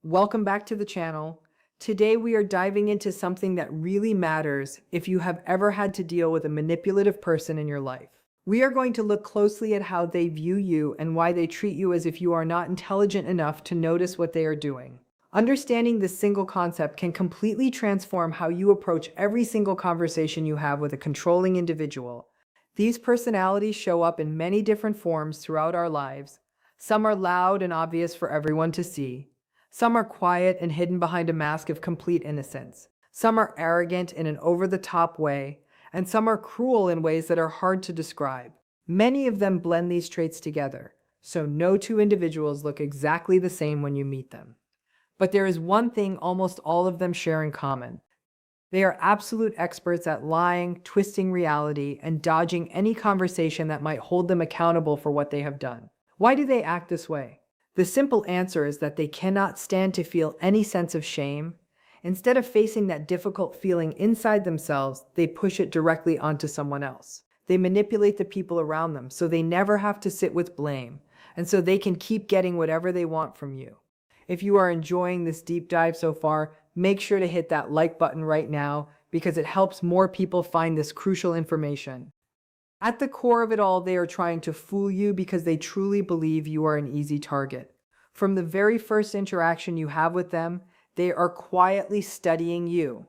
Welcome back to the channel. Today we are diving into something that really matters if you have ever had to deal with a manipulative person in your life. We are going to look closely at how they view you and why they treat you as if you are not intelligent enough to notice what they are doing. Understanding this single concept can completely transform how you approach every single conversation you have with a controlling individual. These personalities show up in many different forms throughout our lives. Some are loud and obvious for everyone to see. Some are quiet and hidden behind a mask of complete innocence. Some are arrogant in an over-the-top way, and some are cruel in ways that are hard to describe. Many of them blend these traits together, so no two individuals look exactly the same when you meet them. But there is one thing almost all of them share in common. They are absolute experts at lying, twisting reality, and dodging any conversation that might hold them accountable for what they have done. Why do they act this way? The simple answer is that they cannot stand to feel any sense of shame. Instead of facing that difficult feeling inside themselves, they push it directly onto someone else. They manipulate the people around them so they never have to sit with blame, and so they can keep getting whatever they want from you. If you are enjoying this deep dive so far, make sure to hit that like button right now because it helps more people find this crucial information. At the core of it all, they are trying to fool you because they truly believe you are an easy target. From the very first interaction you have with them, they are quietly studying you.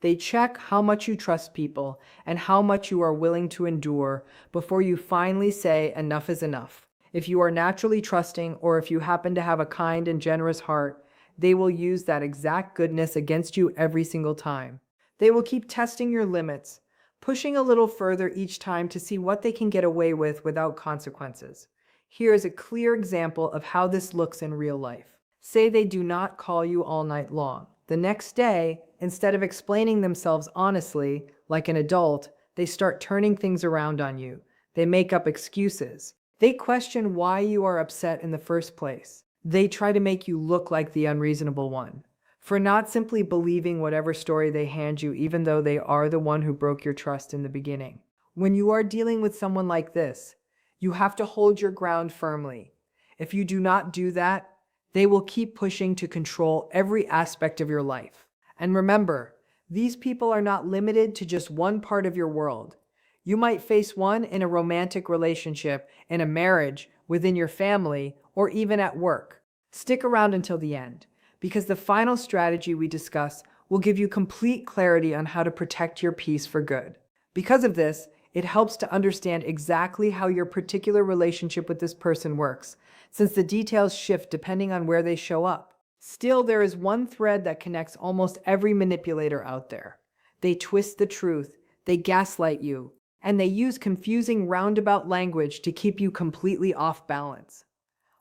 They check how much you trust people and how much you are willing to endure before you finally say enough is enough. If you are naturally trusting or if you happen to have a kind and generous heart, they will use that exact goodness against you every single time. They will keep testing your limits, pushing a little further each time to see what they can get away with without consequences. Here is a clear example of how this looks in real life. Say they do not call you all night long. The next day, instead of explaining themselves honestly, like an adult, they start turning things around on you. They make up excuses. They question why you are upset in the first place. They try to make you look like the unreasonable one for not simply believing whatever story they hand you, even though they are the one who broke your trust in the beginning. When you are dealing with someone like this, you have to hold your ground firmly. If you do not do that, they will keep pushing to control every aspect of your life. And remember, these people are not limited to just one part of your world. You might face one in a romantic relationship, in a marriage, within your family, or even at work. Stick around until the end, because the final strategy we discuss will give you complete clarity on how to protect your peace for good. Because of this, it helps to understand exactly how your particular relationship with this person works, since the details shift depending on where they show up. Still, there is one thread that connects almost every manipulator out there. They twist the truth, they gaslight you, and they use confusing roundabout language to keep you completely off balance.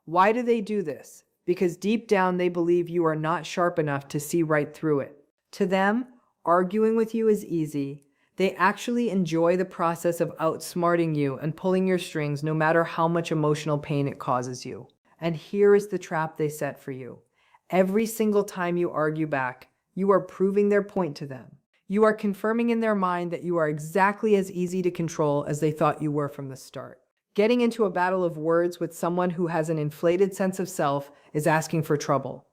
Why do they do this? Because deep down they believe you are not sharp enough to see right through it. To them, arguing with you is easy. They actually enjoy the process of outsmarting you and pulling your strings no matter how much emotional pain it causes you. And here is the trap they set for you. Every single time you argue back, you are proving their point to them. You are confirming in their mind that you are exactly as easy to control as they thought you were from the start. Getting into a battle of words with someone who has an inflated sense of self is asking for trouble.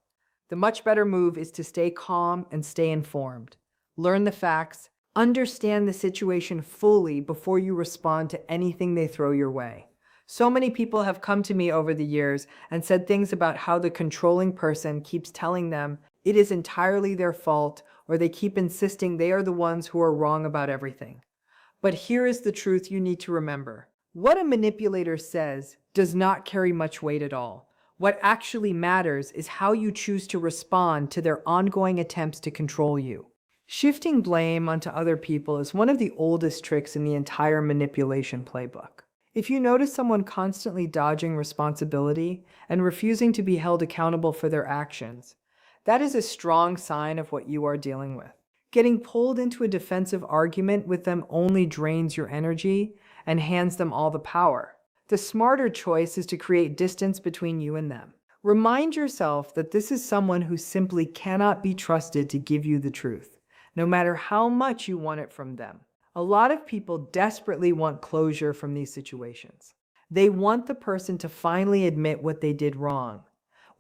The much better move is to stay calm and stay informed. Learn the facts, understand the situation fully before you respond to anything they throw your way. So many people have come to me over the years and said things about how the controlling person keeps telling them it is entirely their fault, or they keep insisting they are the ones who are wrong about everything. But here is the truth you need to remember. What a manipulator says does not carry much weight at all. What actually matters is how you choose to respond to their ongoing attempts to control you. Shifting blame onto other people is one of the oldest tricks in the entire manipulation playbook. If you notice someone constantly dodging responsibility and refusing to be held accountable for their actions, that is a strong sign of what you are dealing with. Getting pulled into a defensive argument with them only drains your energy and hands them all the power. The smarter choice is to create distance between you and them. Remind yourself that this is someone who simply cannot be trusted to give you the truth, no matter how much you want it from them. A lot of people desperately want closure from these situations. They want the person to finally admit what they did wrong.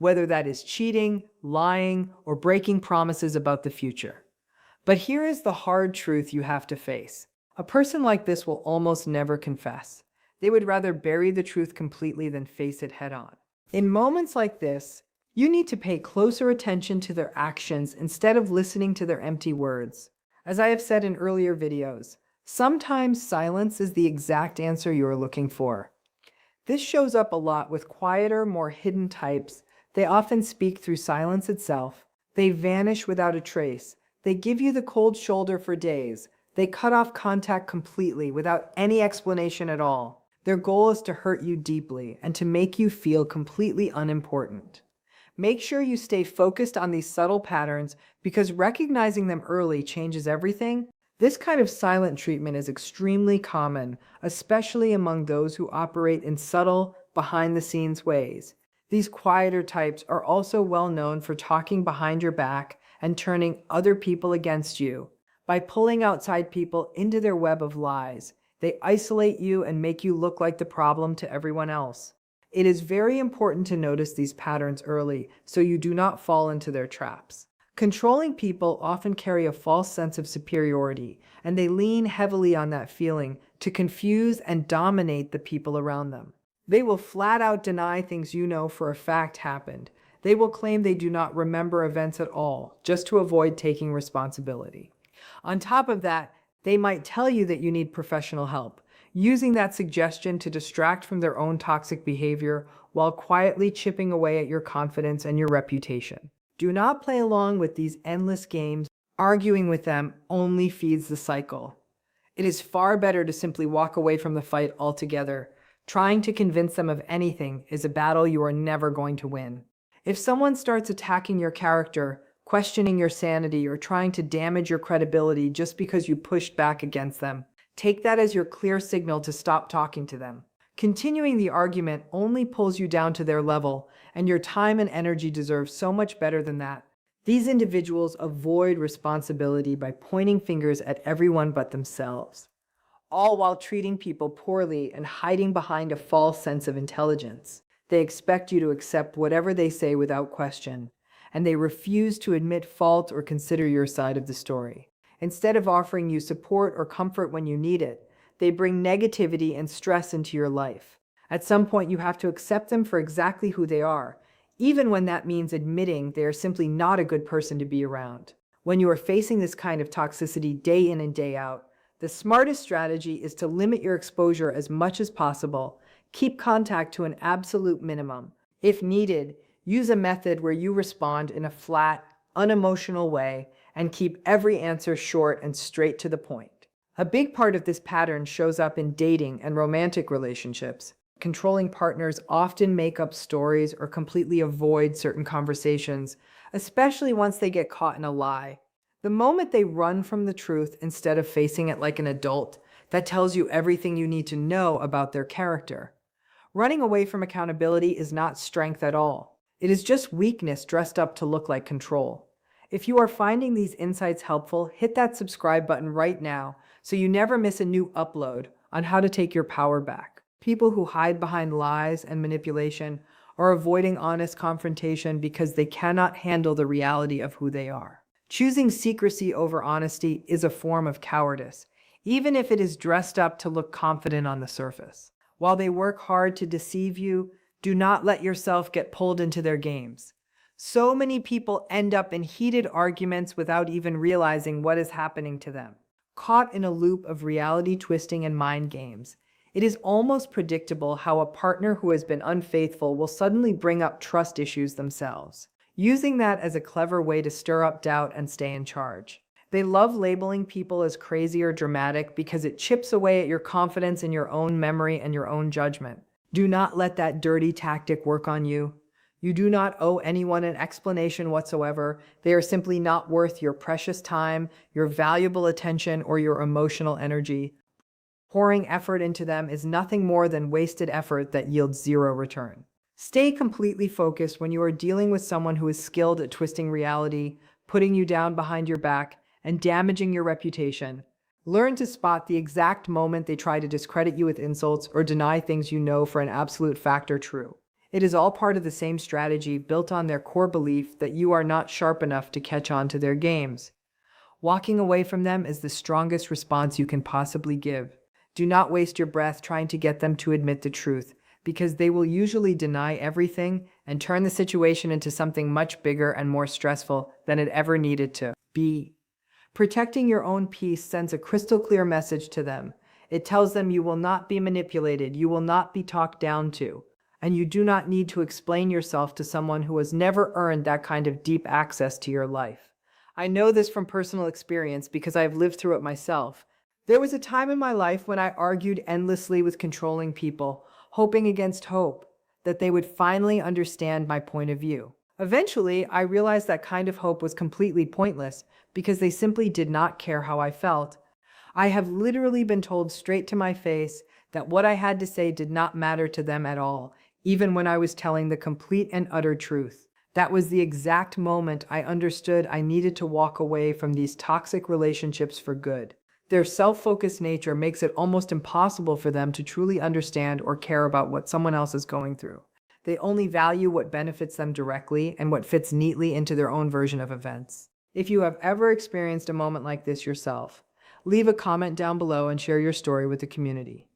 whether that is cheating, lying, or breaking promises about the future. But here is the hard truth you have to face. A person like this will almost never confess. They would rather bury the truth completely than face it head on. In moments like this, you need to pay closer attention to their actions instead of listening to their empty words. As I have said in earlier videos, sometimes silence is the exact answer you are looking for. This shows up a lot with quieter, more hidden types. They often speak through silence itself. They vanish without a trace. They give you the cold shoulder for days. They cut off contact completely without any explanation at all. Their goal is to hurt you deeply and to make you feel completely unimportant. Make sure you stay focused on these subtle patterns because recognizing them early changes everything. This kind of silent treatment is extremely common, especially among those who operate in subtle, behind-the-scenes ways. These quieter types are also well known for talking behind your back and turning other people against you. By pulling outside people into their web of lies, they isolate you and make you look like the problem to everyone else. It is very important to notice these patterns early so you do not fall into their traps. Controlling people often carry a false sense of superiority, and they lean heavily on that feeling to confuse and dominate the people around them. They will flat out deny things you know for a fact happened. They will claim they do not remember events at all, just to avoid taking responsibility. On top of that, they might tell you that you need professional help, using that suggestion to distract from their own toxic behavior while quietly chipping away at your confidence and your reputation. Do not play along with these endless games. Arguing with them only feeds the cycle. It is far better to simply walk away from the fight altogether. Trying to convince them of anything is a battle you are never going to win. If someone starts attacking your character, questioning your sanity, or trying to damage your credibility just because you pushed back against them, take that as your clear signal to stop talking to them. Continuing the argument only pulls you down to their level, and your time and energy deserve so much better than that. These individuals avoid responsibility by pointing fingers at everyone but themselves, all while treating people poorly and hiding behind a false sense of intelligence. They expect you to accept whatever they say without question, and they refuse to admit fault or consider your side of the story. Instead of offering you support or comfort when you need it, they bring negativity and stress into your life. At some point, you have to accept them for exactly who they are, even when that means admitting they are simply not a good person to be around. When you are facing this kind of toxicity day in and day out, the smartest strategy is to limit your exposure as much as possible. Keep contact to an absolute minimum. If needed, use a method where you respond in a flat, unemotional way and keep every answer short and straight to the point. A big part of this pattern shows up in dating and romantic relationships. Controlling partners often make up stories or completely avoid certain conversations, especially once they get caught in a lie. The moment they run from the truth instead of facing it like an adult, that tells you everything you need to know about their character. Running away from accountability is not strength at all. It is just weakness dressed up to look like control. If you are finding these insights helpful, hit that subscribe button right now so you never miss a new upload on how to take your power back. People who hide behind lies and manipulation are avoiding honest confrontation because they cannot handle the reality of who they are. Choosing secrecy over honesty is a form of cowardice, even if it is dressed up to look confident on the surface. While they work hard to deceive you, do not let yourself get pulled into their games. So many people end up in heated arguments without even realizing what is happening to them, caught in a loop of reality twisting and mind games. It is almost predictable how a partner who has been unfaithful will suddenly bring up trust issues themselves, using that as a clever way to stir up doubt and stay in charge. They love labeling people as crazy or dramatic because it chips away at your confidence in your own memory and your own judgment. Do not let that dirty tactic work on you. You do not owe anyone an explanation whatsoever. They are simply not worth your precious time, your valuable attention, or your emotional energy. Pouring effort into them is nothing more than wasted effort that yields zero return. Stay completely focused when you are dealing with someone who is skilled at twisting reality, putting you down behind your back, and damaging your reputation. Learn to spot the exact moment they try to discredit you with insults or deny things you know for an absolute fact are true. It is all part of the same strategy built on their core belief that you are not sharp enough to catch on to their games. Walking away from them is the strongest response you can possibly give. Do not waste your breath trying to get them to admit the truth, because they will usually deny everything and turn the situation into something much bigger and more stressful than it ever needed to be. Protecting your own peace sends a crystal clear message to them. It tells them you will not be manipulated, you will not be talked down to, and you do not need to explain yourself to someone who has never earned that kind of deep access to your life. I know this from personal experience because I've lived through it myself. There was a time in my life when I argued endlessly with controlling people, hoping against hope that they would finally understand my point of view. Eventually, I realized that kind of hope was completely pointless because they simply did not care how I felt. I have literally been told straight to my face that what I had to say did not matter to them at all, even when I was telling the complete and utter truth. That was the exact moment I understood I needed to walk away from these toxic relationships for good. Their self-focused nature makes it almost impossible for them to truly understand or care about what someone else is going through. They only value what benefits them directly and what fits neatly into their own version of events. If you have ever experienced a moment like this yourself, leave a comment down below and share your story with the community.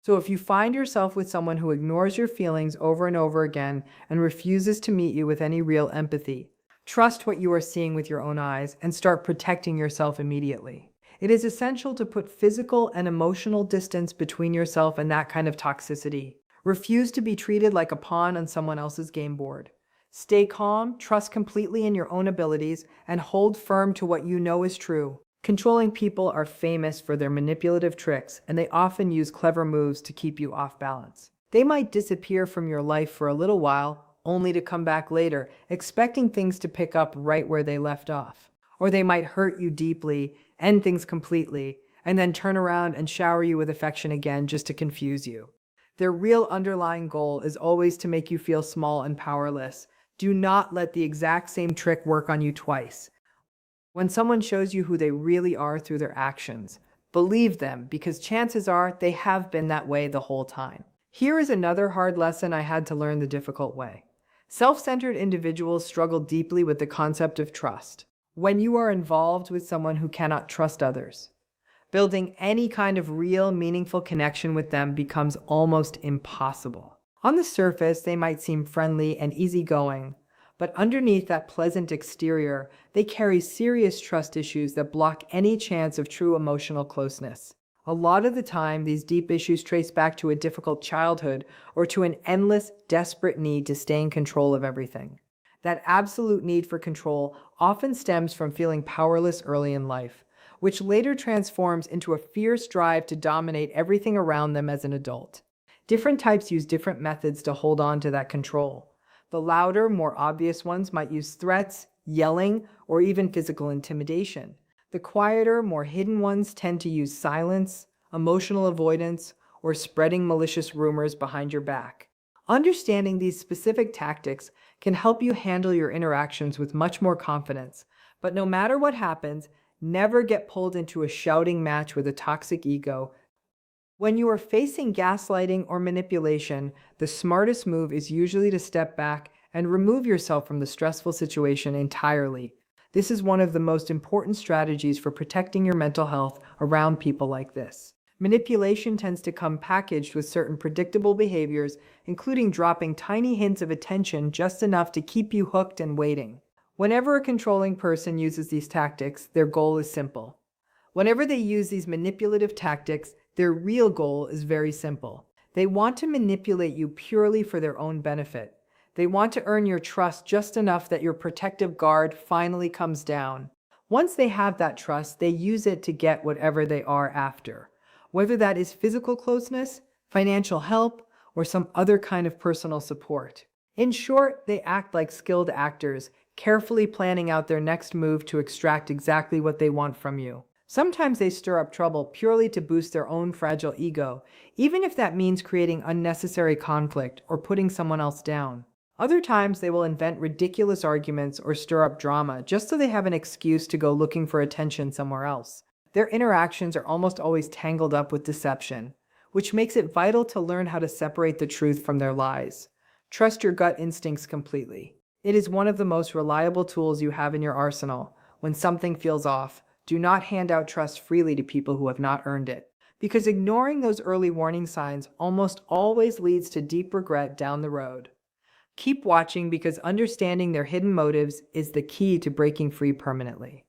So if you find yourself with someone who ignores your feelings over and over again and refuses to meet you with any real empathy, trust what you are seeing with your own eyes and start protecting yourself immediately. It is essential to put physical and emotional distance between yourself and that kind of toxicity. Refuse to be treated like a pawn on someone else's game board. Stay calm, trust completely in your own abilities, and hold firm to what you know is true. Controlling people are famous for their manipulative tricks, and they often use clever moves to keep you off balance. They might disappear from your life for a little while, only to come back later, expecting things to pick up right where they left off. Or they might hurt you deeply, end things completely, and then turn around and shower you with affection again just to confuse you. Their real underlying goal is always to make you feel small and powerless. Do not let the exact same trick work on you twice. When someone shows you who they really are through their actions, believe them, because chances are they have been that way the whole time. Here is another hard lesson I had to learn the difficult way. Self-centered individuals struggle deeply with the concept of trust. When you are involved with someone who cannot trust others, building any kind of real, meaningful connection with them becomes almost impossible. On the surface, they might seem friendly and easygoing, but underneath that pleasant exterior, they carry serious trust issues that block any chance of true emotional closeness. A lot of the time, these deep issues trace back to a difficult childhood or to an endless, desperate need to stay in control of everything. That absolute need for control often stems from feeling powerless early in life, which later transforms into a fierce drive to dominate everything around them as an adult. Different types use different methods to hold on to that control. The louder, more obvious ones might use threats, yelling, or even physical intimidation. The quieter, more hidden ones tend to use silence, emotional avoidance, or spreading malicious rumors behind your back. Understanding these specific tactics can help you handle your interactions with much more confidence. But no matter what happens, never get pulled into a shouting match with a toxic ego. When you are facing gaslighting or manipulation, the smartest move is usually to step back and remove yourself from the stressful situation entirely. This is one of the most important strategies for protecting your mental health around people like this. Manipulation tends to come packaged with certain predictable behaviors, including dropping tiny hints of attention just enough to keep you hooked and waiting. Whenever a controlling person uses these tactics, their goal is simple. Whenever they use these manipulative tactics, their real goal is very simple. They want to manipulate you purely for their own benefit. They want to earn your trust just enough that your protective guard finally comes down. Once they have that trust, they use it to get whatever they are after. Whether that is physical closeness, financial help, or some other kind of personal support. In short, they act like skilled actors, carefully planning out their next move to extract exactly what they want from you. Sometimes they stir up trouble purely to boost their own fragile ego, even if that means creating unnecessary conflict or putting someone else down. Other times they will invent ridiculous arguments or stir up drama just so they have an excuse to go looking for attention somewhere else. Their interactions are almost always tangled up with deception, which makes it vital to learn how to separate the truth from their lies. Trust your gut instincts completely. It is one of the most reliable tools you have in your arsenal. When something feels off, do not hand out trust freely to people who have not earned it, because ignoring those early warning signs almost always leads to deep regret down the road. Keep watching because understanding their hidden motives is the key to breaking free permanently.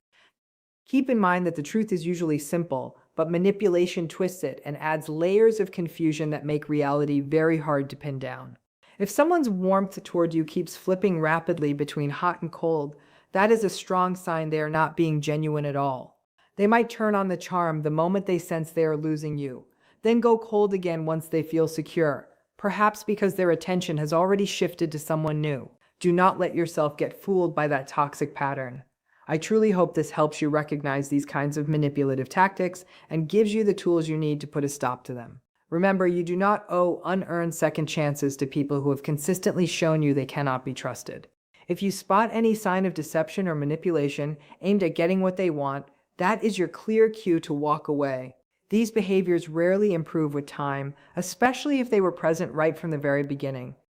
Keep in mind that the truth is usually simple, but manipulation twists it and adds layers of confusion that make reality very hard to pin down. If someone's warmth toward you keeps flipping rapidly between hot and cold, that is a strong sign they are not being genuine at all. They might turn on the charm the moment they sense they are losing you, then go cold again once they feel secure, perhaps because their attention has already shifted to someone new. Do not let yourself get fooled by that toxic pattern. I truly hope this helps you recognize these kinds of manipulative tactics and gives you the tools you need to put a stop to them. Remember, you do not owe unearned second chances to people who have consistently shown you they cannot be trusted. If you spot any sign of deception or manipulation aimed at getting what they want, that is your clear cue to walk away. These behaviors rarely improve with time, especially if they were present right from the very beginning.